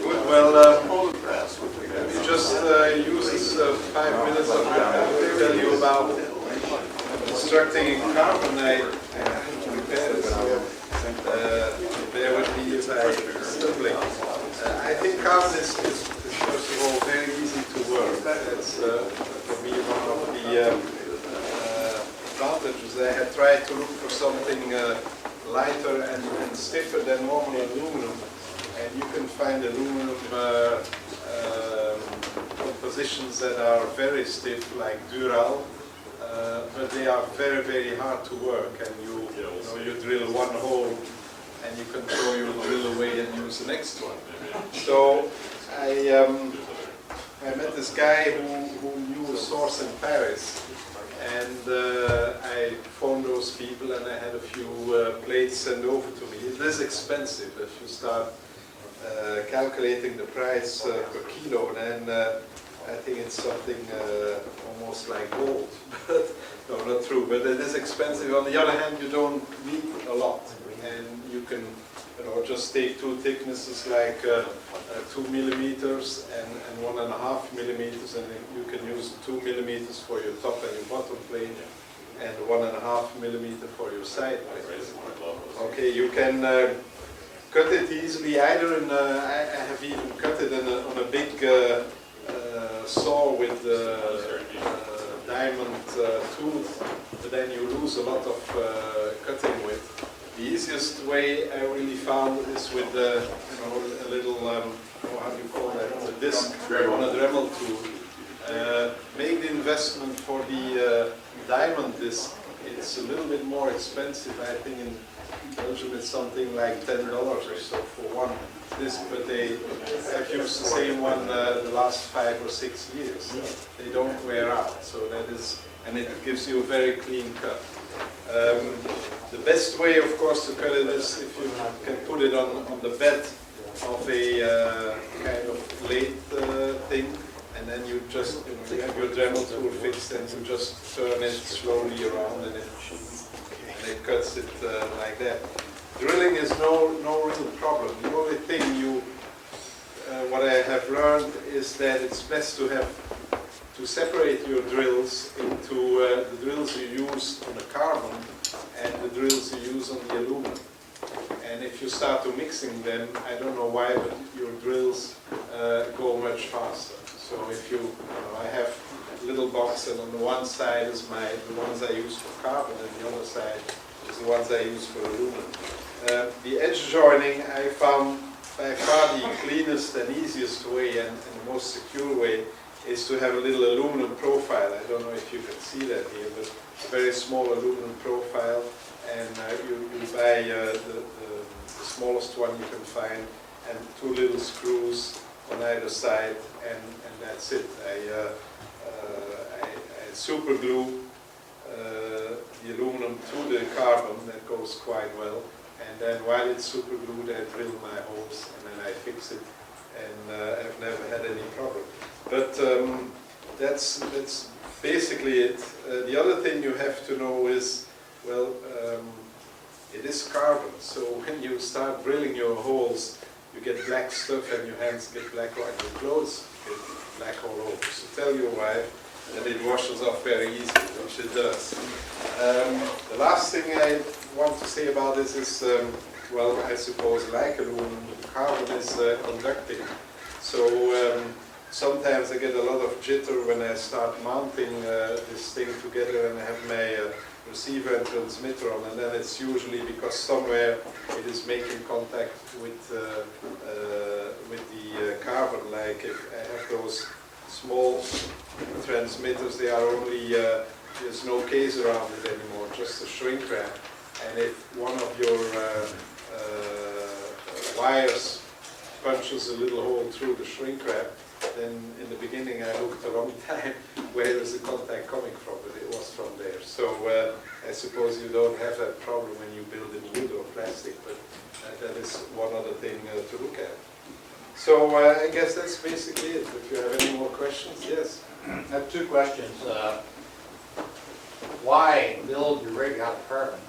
Good. Well, we just use this 5 minutes of time to tell you about constructing carbonate and repairs. Bear with me if I stumbling. I think carbon is first of all very easy to work. That's for me one of the advantages. I had tried to look for something lighter and stiffer than normal aluminum. And you can find aluminum compositions that are very stiff, like Dural, but they are very, very hard to work. And you drill one hole, and you can throw your drill away and use the next one. So I met this guy who knew a source in Paris, and I phoned those people, and I had a few plates sent over to me. It is expensive if you start calculating the price per kilo, then I think it's something almost like gold. No, not true, but it is expensive. On the other hand, you don't need a lot, and you can just take two thicknesses like 2 millimeters and 1.5 millimeters, and you can use 2 millimeters for your top and your bottom plate and 1.5 millimeter for your side plate. Okay, you can cut it easily, either in, I have even cut it on a big saw with diamond tooth, but then you lose a lot of cutting with. The easiest way I really found is with a little, how do you call that, a disc on a Dremel tool. Make the investment for the diamond disc. It's a little bit more expensive, I think in Belgium it's something like $10 or so for one disc, but I've used the same one the last 5 or 6 years. They don't wear out, so that is, and it gives you a very clean cut. The best way, of course, to cut it is if you can put it on the bed of a kind of lathe thing, and then you just, you have your Dremel tool fixed, and you just turn it slowly around, and it cuts it like that. Drilling is no real problem. The only thing what I have learned is that it's best to separate your drills into the drills you use on the carbon and the drills you use on the aluminum. And if you start to mixing them, I don't know why, but your drills go much faster. So if I have a little box, and on the one side is the ones I use for carbon, and the other side is the ones I use for aluminum. The edge joining I found by far the cleanest and easiest way and the most secure way is to have a little aluminum profile. I don't know if you can see that here, but a very small aluminum profile, and you buy the smallest one you can find, and 2 little screws on either side, and that's it. I super glue the aluminum to the carbon. That goes quite well, and then while it's super glued, I drill my holes, and then I fix it, and I've never had any problem. But that's basically it. The other thing you have to know is, well, it is carbon, so when you start drilling your holes, you get black stuff, and your hands get black, and your clothes get black all over. So tell your wife that it washes off very easily, which it does. The last thing I want to say about this is, well, I suppose like aluminum, carbon is conducting. So sometimes I get a lot of jitter when I start mounting this thing together, and I have my receiver and transmitter on, and then it's usually because somewhere it is making contact with the carbon. Like if I have those small transmitters, they are only, there's no case around it anymore, just a shrink wrap. And if one of your wires punches a little hole through the shrink wrap, then in the beginning I looked a long time where is the contact coming from, but it was from there. So I suppose you don't have that problem when you build in wood or plastic, but that is one other thing to look at. So I guess that's basically it. If you have any more questions, yes? I have 2 questions. Why build your rig out of carbon?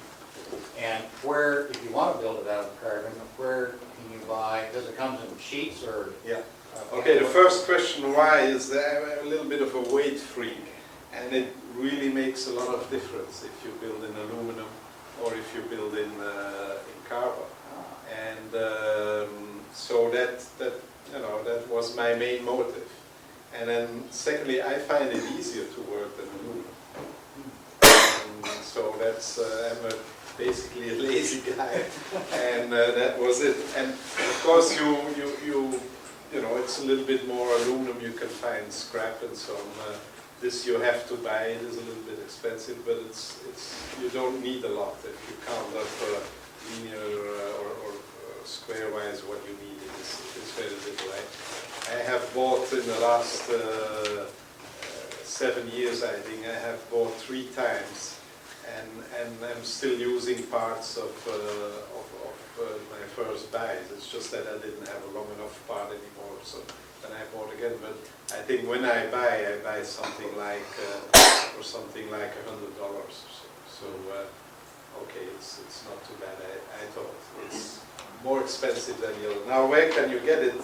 And where, if you want to build it out of carbon, where can you buy, does it come in sheets or? Yeah. Okay, the first question why is that I'm a little bit of a weight freak, and it really makes a lot of difference if you build in aluminum or if you build in carbon. And so that was my main motive. And then secondly, I find it easier to work than aluminum. And so that's I'm basically a lazy guy, and that was it. And of course, you know, it's a little bit more aluminum. You can find scrap and so on. This you have to buy. It is a little bit expensive, but it's you don't need a lot if you count up linear or square-wise what you need. It's very little. I have bought in the last 7 years, I think, I have bought 3 times, and I'm still using parts of my first buys. It's just that I didn't have a long enough part anymore, so then I bought again. But I think when I buy something like for something like $100 or so. So okay, it's not too bad. I thought it's more expensive than the other. Now, where can you get it?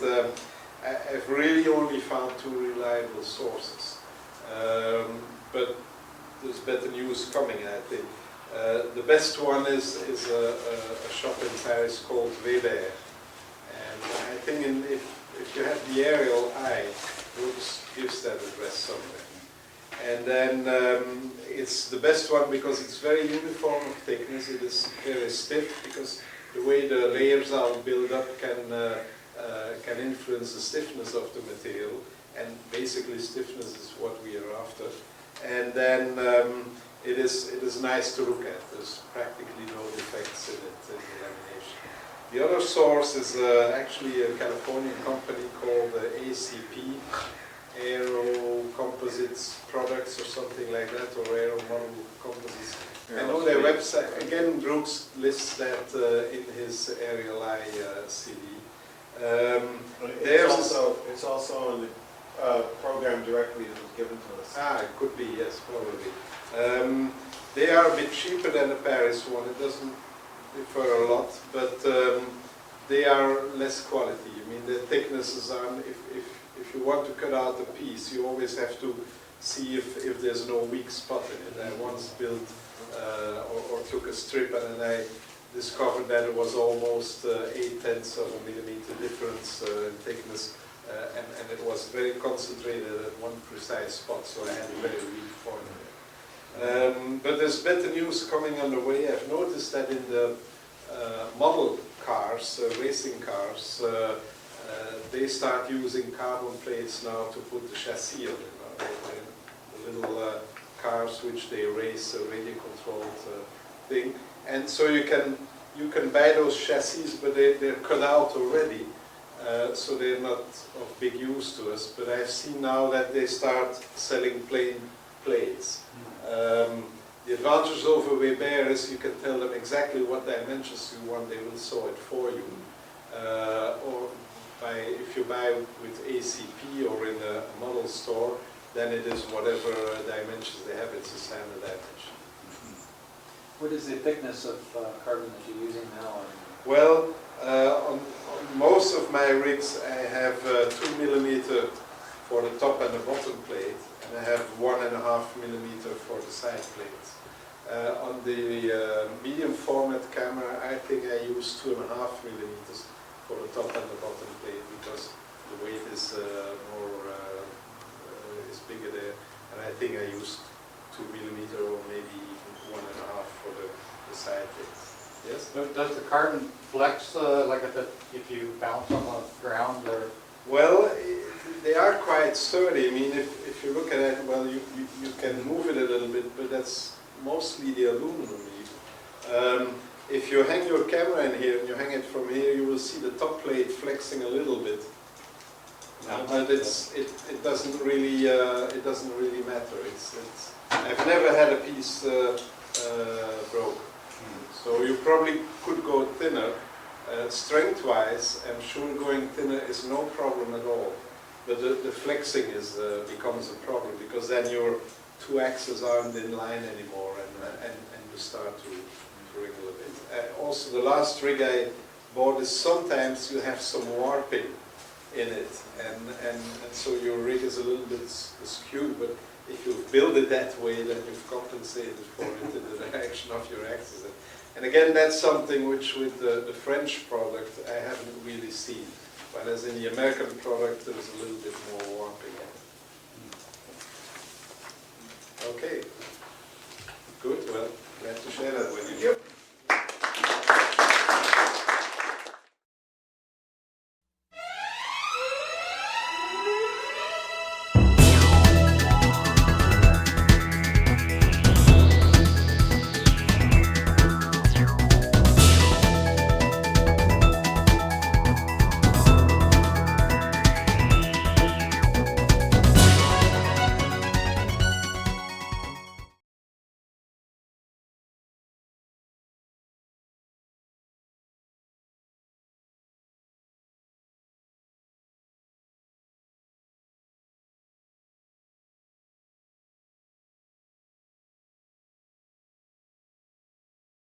I've really only found 2 reliable sources, but there's better news coming, I think. The best one is a shop in Paris called Weber, and I think if you have the aerial eye, Brooks gives that address somewhere. And then it's the best one because it's very uniform of thickness. It is very stiff because the way the layers are built up can influence the stiffness of the material, and basically stiffness is what we are after. And then it is nice to look at. There's practically no defects in it in the lamination. The other source is actually a Californian company called ACP, Aero Composites Products or something like that, or Aero Model Composites. I know their website. Again, Brooks lists that in his Aerial Eye CD. It's also on the program directly that was given to us. Ah, it could be, yes, probably. They are a bit cheaper than the Paris one. It doesn't differ a lot, but they are less quality. I mean, the thicknesses are, if you want to cut out a piece, you always have to see if there's no weak spot in it. I once built or took a strip, and then I discovered that it was almost 0.8 of a millimeter difference in thickness, and it was very concentrated at one precise spot, so I had a very weak point there. But there's better news coming on the way. I've noticed that in the model cars, racing cars, they start using carbon plates now to put the chassis on it. The little cars which they race, a radio-controlled thing. And so you can buy those chassis, but they're cut out already, so they're not of big use to us. But I've seen now that they start selling plain plates. The advantage over Weber is you can tell them exactly what dimensions you want, they will sew it for you. Or if you buy with ACP or in a model store, then it is whatever dimensions they have, it's a standard dimension. What is the thickness of carbon that you're using now? Well, on most of my rigs I have 2 millimeter for the top and the bottom plate, and I have 1.5 millimeter for the side plates. On the medium format camera, I think I use 2.5 millimeters for the top and the bottom plate because the weight is is bigger there, and I think I use 2 millimeter or maybe even 1.5 for the side plates. Yes? Does the carbon flex like if you bounce on the ground or? Well, they are quite sturdy. I mean, if you look at it, well, you can move it a little bit, but that's mostly the aluminum. If you hang your camera in here and you hang it from here, you will see the top plate flexing a little bit. But it doesn't really matter. I've never had a piece broke. So you probably could go thinner. Strength-wise, I'm sure going thinner is no problem at all. But the flexing becomes a problem because then your 2 axes aren't in line anymore, and you start to wriggle a bit. Also, the last rig I board is sometimes you have some warping in it, and so your rig is a little bit askew, but if you build it that way, then you've compensated for it in the direction of your axis. And again, that's something which with the French product I haven't really seen, whereas in the American product there's a little bit more warping in it. Okay, good, well, glad to share that with you.